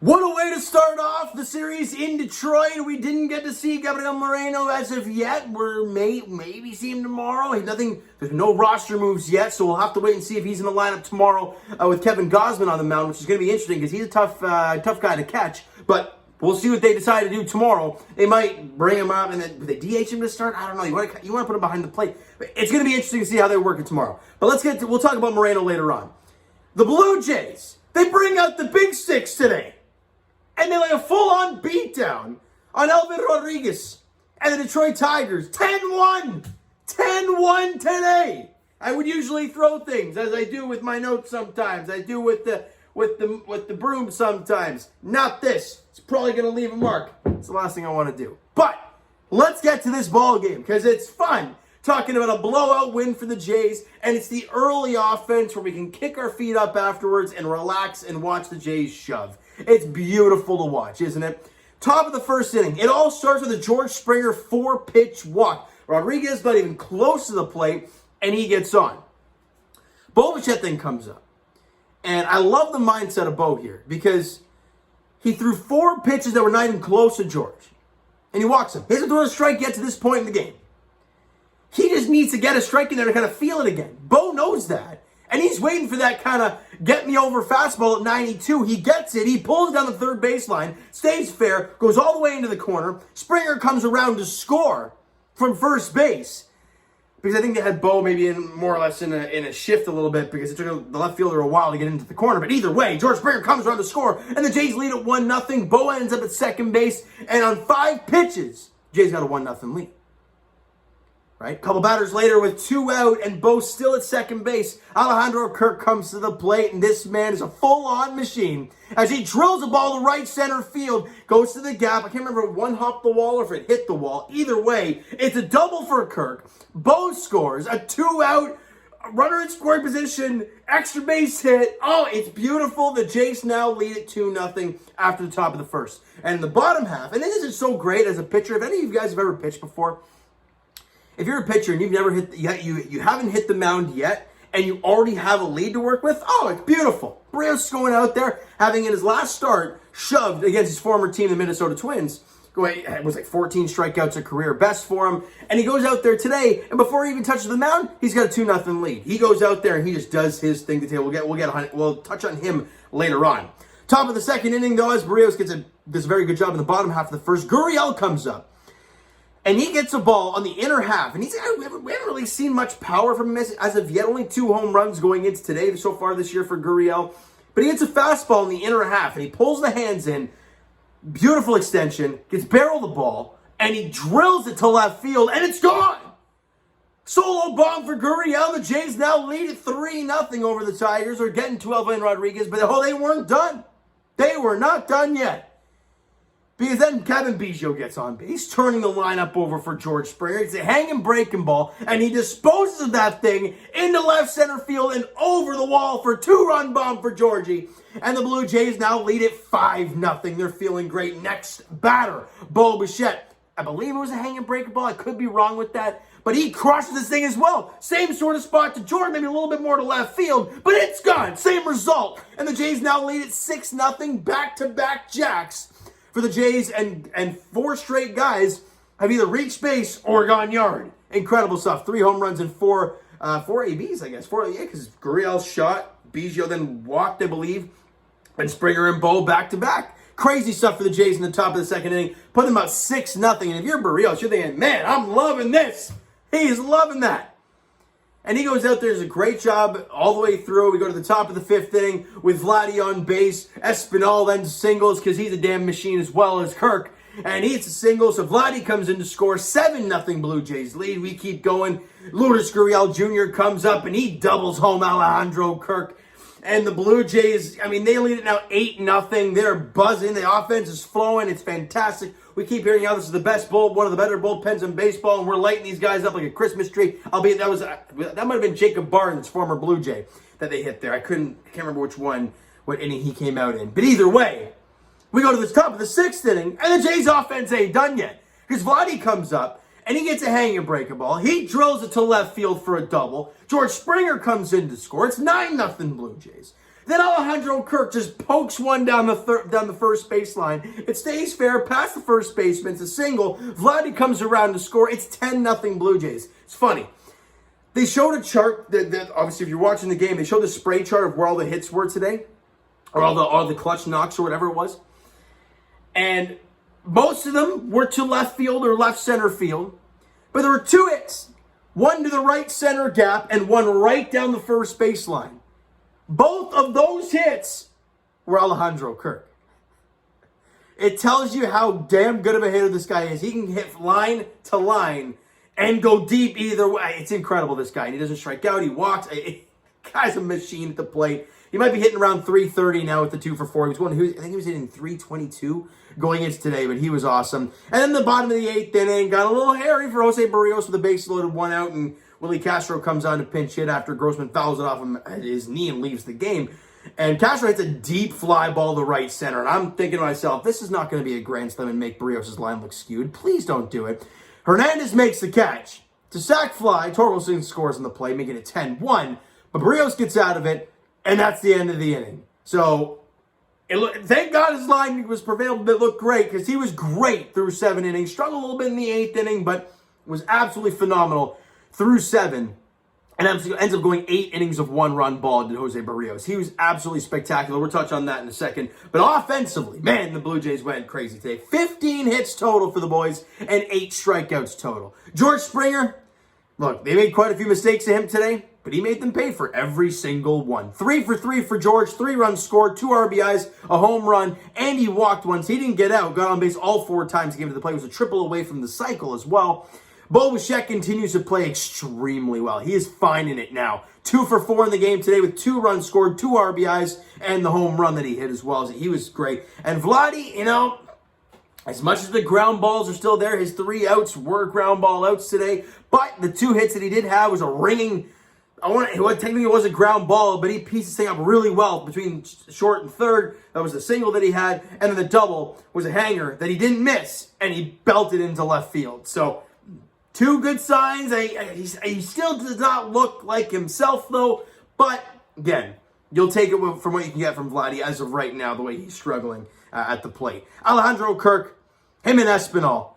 What a way to start off the series in Detroit. We didn't get to see Gabriel Moreno as of yet. We're maybe see him tomorrow. There's no roster moves yet, so we'll have to wait and see if he's in the lineup tomorrow with Kevin Gausman on the mound, which is going to be interesting because he's a tough guy to catch. But we'll see what they decide to do tomorrow. They might bring him up and then they DH him to start. I don't know. You want to put him behind the plate. It's going to be interesting to see how they work it tomorrow. But we'll talk about Moreno later on. The Blue Jays, they bring out the big six today. And they lay a full-on beatdown on Elvin Rodriguez and the Detroit Tigers. 10-1. 10-1 today. I would usually throw things, as I do with my notes sometimes. I do with the broom sometimes. Not this. It's probably going to leave a mark. It's the last thing I want to do. But let's get to this ball game because it's fun. Talking about a blowout win for the Jays, and it's the early offense where we can kick our feet up afterwards and relax and watch the Jays shove. It's beautiful to watch, isn't it? Top of the first inning. It all starts with a George Springer 4-pitch walk. Rodriguez not even close to the plate, and he gets on. Bo Bichette then comes up. And I love the mindset of Bo here because he threw 4 pitches that were not even close to George. And he walks him. He hasn't thrown a strike yet to this point in the game. He just needs to get a strike in there to kind of feel it again. Bo knows that. And he's waiting for that kind of get-me-over fastball at 92. He gets it. He pulls down the third baseline, stays fair, goes all the way into the corner. Springer comes around to score from first base. Because I think they had Bo maybe more or less in a shift a little bit because it took the left fielder a while to get into the corner. But either way, George Springer comes around to score, and the Jays lead at 1-0. Bo ends up at second base, and on 5 pitches, Jays got a 1-0 lead. Right? A couple batters later with 2 out and Bo still at second base, Alejandro Kirk comes to the plate, and this man is a full-on machine as he drills a ball to right center field, goes to the gap. I can't remember if one hopped the wall or if it hit the wall. Either way, it's a double for Kirk. Bo scores a 2-out runner in scoring position, extra base hit. Oh, it's beautiful. The Jays now lead it 2-0 after the top of the first. And in the bottom half, and this is so great as a pitcher. If any of you guys have ever pitched before, if you're a pitcher and you've never hit, you haven't hit the mound yet, and you already have a lead to work with, oh, it's beautiful. Berrios going out there, having in his last start shoved against his former team, the Minnesota Twins. It was like 14 strikeouts a career best for him, and he goes out there today, and before he even touches the mound, he's got a 2-0 lead. He goes out there and he just does his thing today. We'll touch on him later on. Top of the second inning, though, as Berrios does a very good job in the bottom half of the first, Gurriel comes up. And he gets a ball on the inner half. And we haven't really seen much power from him as of yet. Only 2 home runs going into today so far this year for Gurriel. But he gets a fastball in the inner half. And he pulls the hands in. Beautiful extension. Gets barrel the ball. And he drills it to left field. And it's gone. Solo bomb for Gurriel. The Jays now lead at 3-0 over the Tigers. They're getting to Elvin Rodriguez. But they weren't done. They were not done yet. Because then Kevin Gausman gets on base, turning the lineup over for George Springer. It's a hanging breaking ball, and he disposes of that thing into left center field and over the wall for a 2-run bomb for Georgie. And the Blue Jays now lead it 5-0. They're feeling great. Next batter, Bo Bichette. I believe it was a hanging breaking ball. I could be wrong with that. But he crushes this thing as well. Same sort of spot to George, maybe a little bit more to left field, but it's gone. Same result. And the Jays now lead it 6-0, back-to-back jacks for the Jays, and 4 straight guys have either reached base or gone yard. Incredible stuff. 3 home runs and 4 ABs, I guess. 4, yeah, because Gurriel shot, Biggio then walked, I believe, and Springer and Bo back-to-back. Crazy stuff for the Jays in the top of the second inning. Put them about 6-0. And if you're Berrios, you're thinking, man, I'm loving this. He's loving that. And he goes out there, does a great job all the way through. We go to the top of the 5th inning with Vladdy on base. Espinal then singles because he's a damn machine as well as Kirk. And he hits a single, so Vladdy comes in to score. 7-0 Blue Jays lead. We keep going. Lourdes Gurriel Jr. comes up and he doubles home Alejandro Kirk. And the Blue Jays, they lead it now 8-0. They're buzzing. The offense is flowing. It's fantastic. We keep hearing how this is the best one of the better bullpens in baseball, and we're lighting these guys up like a Christmas tree. Albeit that might have been Jacob Barnes, former Blue Jay, that they hit there. I can't remember what inning he came out in. But either way, we go to the top of the 6th inning, and the Jays offense ain't done yet. Because Vladdy comes up, and he gets a hanging breaking ball. He drills it to left field for a double. George Springer comes in to score. It's 9-0 Blue Jays. Then Alejandro Kirk just pokes one down the first baseline. It stays fair past the first baseman. It's a single. Vladdy comes around to score. It's 10-0 Blue Jays. It's funny. They showed a chart that obviously if you're watching the game, they showed the spray chart of where all the hits were today, or all the clutch knocks or whatever it was. And most of them were to left field or left center field. But there were 2 hits. One to the right center gap and one right down the first baseline. Both of those hits were Alejandro Kirk. It tells you how damn good of a hitter this guy is. He can hit line to line and go deep either way. It's incredible, this guy. And he doesn't strike out. He walks. Guy's a machine at the plate. He might be hitting around 330 now with the 2 for 4. I think he was hitting 322 going into today, but he was awesome. And then the bottom of the 8th inning got a little hairy for Jose Berrios with a base loaded 1 out, and Willie Castro comes on to pinch hit after Gausman fouls it off him at his knee and leaves the game. And Castro hits a deep fly ball to right center. And I'm thinking to myself, this is not going to be a grand slam and make Berrios' line look skewed. Please don't do it. Hernandez makes the catch. It's a sac fly. Torkelson scores on the play, making it 10-1. But Berrios gets out of it, and that's the end of the inning. So, thank God his line was prevailed, but it looked great because he was great through 7 innings. Struggled a little bit in the 8th inning, but was absolutely phenomenal through 7. And ends up going 8 innings of 1-run ball to Jose Berrios. He was absolutely spectacular. We'll touch on that in a second. But offensively, man, the Blue Jays went crazy today. 15 hits total for the boys and 8 strikeouts total. George Springer, look, they made quite a few mistakes to him today, but he made them pay for every single one. 3 for 3 for George, 3 runs scored, 2 RBIs, a home run, and he walked once. He didn't get out, got on base all 4 times he came to the plate. It was a triple away from the cycle as well. Bo Bichette continues to play extremely well. He is finding it now. 2 for 4 in the game today with 2 runs scored, 2 RBIs, and the home run that he hit as well. He was great. And Vladdy, as much as the ground balls are still there, his 3 outs were ground ball outs today. But the 2 hits that he did have was a ringing, technically it was a ground ball, but he pieced this thing up really well between short and third. That was the single that he had. And then the double was a hanger that he didn't miss, and he belted into left field. So, 2 good signs. He still does not look like himself, though. But, again, you'll take it from what you can get from Vladdy as of right now, the way he's struggling at the plate. Alejandro Kirk, him and Espinal.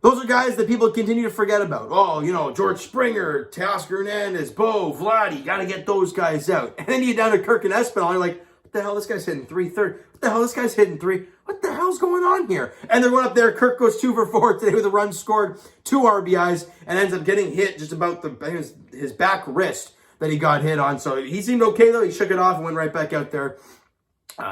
Those are guys that people continue to forget about. Oh, George Springer, Teoscar Hernandez, Bo, Vladdy. Got to get those guys out. And then you get down to Kirk and Espinal, and you're like, what the hell? This guy's hitting 330. What the hell? This guy's hitting 3. What the hell's going on here? And they're going up there. Kirk goes 2 for 4 today with a run scored, 2 RBIs, and ends up getting hit just about his back wrist that he got hit on. So he seemed okay, though. He shook it off and went right back out there.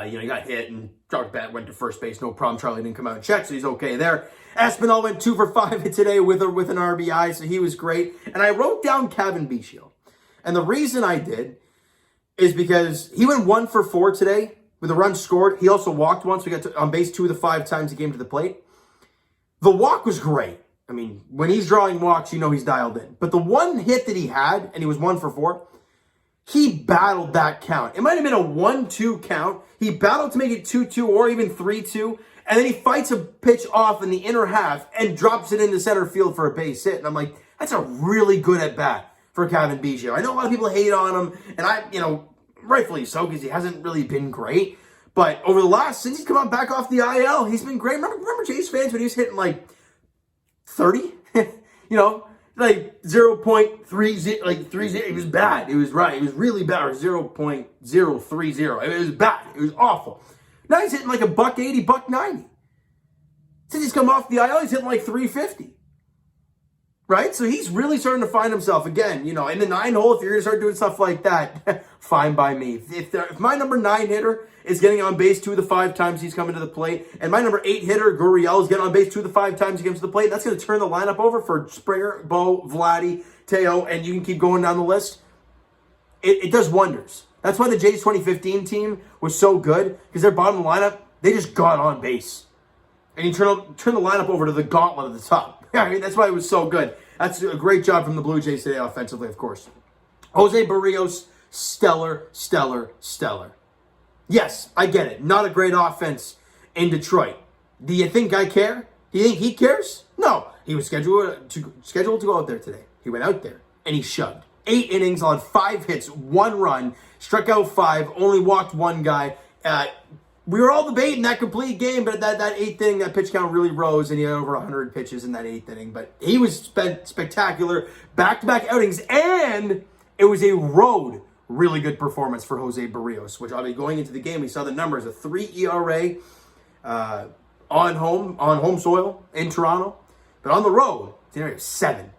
He got hit and Charlie Bat went to first base. No problem. Charlie didn't come out and check, so he's okay there. Espinal went 2 for 5 today with an RBI, so he was great. And I wrote down Kevin Gausman. And the reason I did is because he went 1 for 4 today with a run scored. He also walked once. We got on base 2 of the 5 times he came to the plate. The walk was great. I mean, when he's drawing walks, he's dialed in. But the one hit that he had, and he was 1 for 4, he battled that count. It might have been a 1-2 count. He battled to make it 2-2 or even 3-2. And then he fights a pitch off in the inner half and drops it into center field for a base hit. And I'm like, that's a really good at-bat for Kevin Gausman. I know a lot of people hate on him, and rightfully so, because he hasn't really been great. But over the since he's come on back off the IL, he's been great. Remember Jays fans when he was hitting like 30? Like 0.30, like 30. It was bad. It was right. It was really bad. Or 0.030. It was bad. It was awful. Now he's hitting like a $180, $190. Since he's come off the IL, he's hitting like 350. Right? So he's really starting to find himself again. In the 9 hole, if you're going to start doing stuff like that, fine by me. If my number 9 hitter is getting on base 2 of the 5 times he's coming to the plate, and my number 8 hitter, Gurriel, is getting on base 2 of the 5 times he comes to the plate, that's going to turn the lineup over for Springer, Bo, Vladdy, Teo, and you can keep going down the list. It does wonders. That's why the Jays 2015 team was so good, because their bottom lineup, they just got on base. And you turn the lineup over to the gauntlet at the top. That's why it was so good. That's a great job from the Blue Jays today offensively, of course. Jose Berrios, stellar. Yes, I get it. Not a great offense in Detroit. Do you think I care? Do you think he cares? No. He was scheduled to go out there today. He went out there, and he shoved. 8 innings, allowed 5 hits, 1 run, struck out 5, only walked 1 guy. We were all debating that complete game, but that 8th inning, that pitch count really rose, and he had over 100 pitches in that 8th inning. But he was spectacular, back-to-back outings, and it was a road really good performance for Jose Berrios, which I'll be going into the game. We saw the numbers, a 3 ERA on home soil in Toronto, but on the road, it's an area of 7.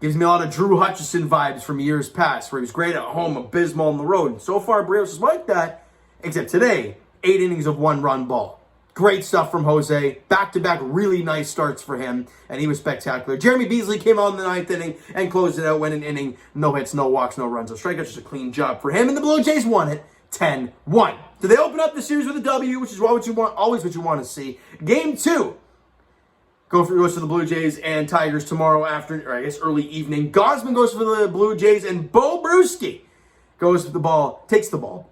Gives me a lot of Drew Hutchison vibes from years past, where he was great at home, abysmal on the road. And so far, Berrios is like that, except today, 8 innings of 1-run ball. Great stuff from Jose. Back-to-back really nice starts for him, and he was spectacular. Jeremy Beasley came out in the 9th inning and closed it out, went an inning, no hits, no walks, no runs, no strikeouts, just a clean job for him, and the Blue Jays won it 10-1. So they open up the series with a W, which is always what you want to see. Game 2 goes for the Blue Jays and Tigers tomorrow afternoon, or I guess early evening. Gausman goes for the Blue Jays, and Bo Brewski takes the ball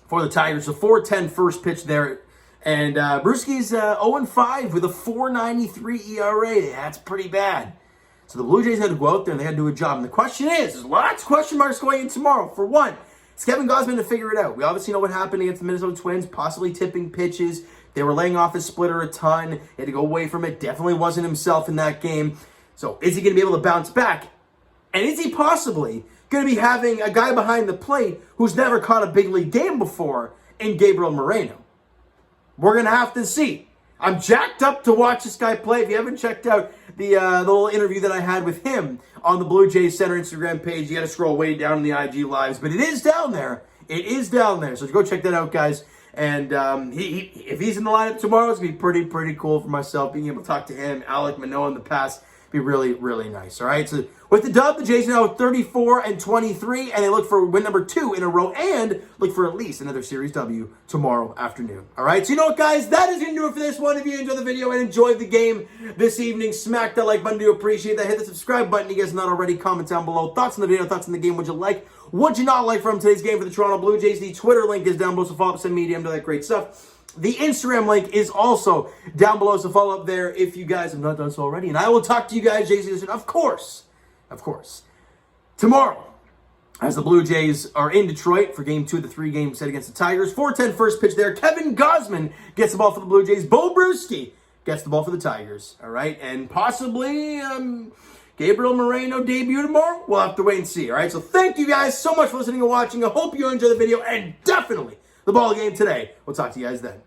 for the Tigers. A 4-10 first pitch there. And Brewski's 0-5 with a 4.93 ERA. That's pretty bad. So the Blue Jays had to go out there and they had to do a job. And the question is, there's lots of question marks going in tomorrow. For one, it's Kevin Gausman to figure it out. We obviously know what happened against the Minnesota Twins, possibly tipping pitches. They were laying off his splitter a ton. He had to go away from it. Definitely wasn't himself in that game. So is he going to be able to bounce back? And is he possibly going to be having a guy behind the plate who's never caught a big league game before in Gabriel Moreno? We're going to have to see. I'm jacked up to watch this guy play. If you haven't checked out the little interview that I had with him on the Blue Jays Center Instagram page, you got to scroll way down in the IG Lives. But it is down there. It is down there. So go check that out, guys. And if he's in the lineup tomorrow, it's going to be pretty cool for myself. Being able to talk to him, Alec Manoah in the past, be really, really nice. All right, so with the dub, the Jays are now 34-23, and they look for win number 2 in a row and look for at least another Series W tomorrow afternoon. All right, so you know what, guys? That is going to do it for this one. If you enjoyed the video and enjoyed the game this evening, smack that like button. Do appreciate that. Hit the subscribe button. You guys not already. Comment down below. Thoughts on the video, thoughts on the game. Would you like? Would you not like from today's game for the Toronto Blue Jays? The Twitter link is down below, so follow up, send medium, do that great stuff. The Instagram link is also down below, so follow up there if you guys have not done so already. And I will talk to you guys, Jason, of course, tomorrow, as the Blue Jays are in Detroit for Game 2 of the 3-game set against the Tigers. 4-10 first pitch there. Kevin Gausman gets the ball for the Blue Jays. Bo Brewski gets the ball for the Tigers. All right, and possibly Gabriel Moreno debut tomorrow. We'll have to wait and see. All right, so thank you guys so much for listening and watching. I hope you enjoyed the video and definitely the ball game today. We'll talk to you guys then.